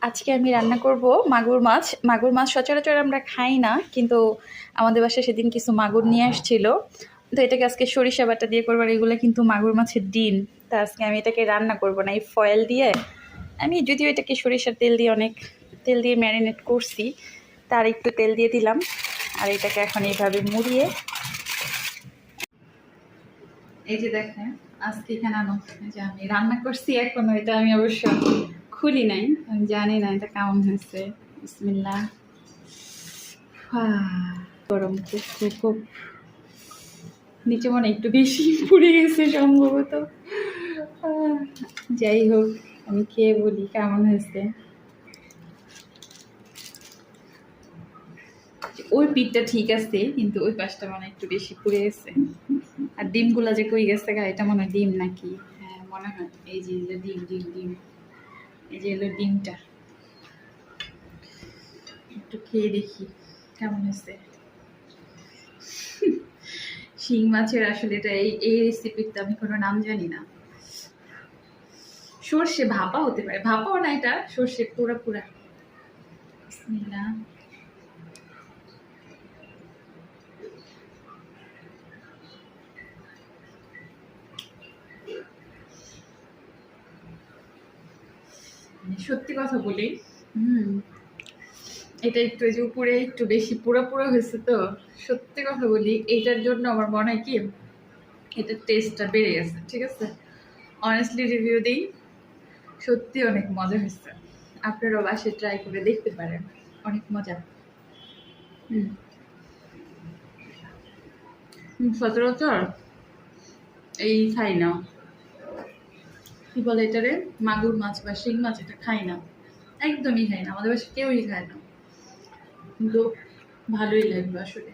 আজকে আমি রান্না করব মাগুর মাছ। মাগুর মাছ সচরাচর আমরা খাই না, কিন্তু আমাদের বাসায় সেদিন কিছু মাগুর নিয়ে আসছিল। তো এটাকে আজকে সরিষা বাটা দিয়ে করবো। আর এগুলো কিন্তু মাগুর মাছের ডিম। তা আজকে আমি এটাকে রান্না করব না, এই ফয়েল দিয়ে। আমি যদিও এটাকে সরিষার তেল দিয়ে অনেক তেল দিয়ে ম্যারিনেট করছি, তার একটু তেল দিয়ে দিলাম। আর এটাকে এখন এইভাবে মুড়িয়ে, এই যে দেখেন আজকে এখানে আনো যে আমি রান্না করছি, এখনো এটা আমি অবশ্য খুলি নাই, আমি জানি না এটা কেমন হয়েছে। বিসমিল্লাহ। গরম খুব খুব খুব, নিচে মনে একটু বেশি পুড়ে গেছে সম্ভবত। যাই হোক, আমি খেয়ে বলি কেমন হয়েছে। ওই পিঠটা ঠিক আছে, কিন্তু ওই পাশটা মানে একটু বেশি পুড়ে গেছে। আর ডিমগুলা যে কই গেছে গা, এটা মনে হয় ডিম নাকি? হ্যাঁ মনে হয়, এই যে ডিম ডিম ডিম, এই যে এলো ডিমটা। একটু খেয়ে দেখি কেমন হয়েছে। শিং মাছের আসলে এটা এই রেসিপিটা আমি কোনো নাম জানি না। সর্ষে ভাপা হতে পারে, ভাপাও না, এটা সর্ষে পুরা পুরা। বিসমিল্লাহ। সত্যি কথা বলি, এটা একটু যে উপরে একটু বেশি পুরো পুরো হয়েছে। তো সত্যি কথা বলি, এইটার জন্য আমার মনে হয় কি এটার টেস্টটা বেড়ে গেছে। ঠিক আছে, অনেস্টলি রিভিউ দিই, সত্যি অনেক মজা হয়েছে। আপনারাও বাসায় ট্রাই করে দেখতে পারেন, অনেক মজা। সচরাচর এই খাই না, কি বলে এটারে, মাগুর মাছ বা শিং মাছ, এটা খাই না, একদমই খাই না। আমাদের বাসায় কেউই খায় না, কিন্তু ভালোই লাগবে আসলে।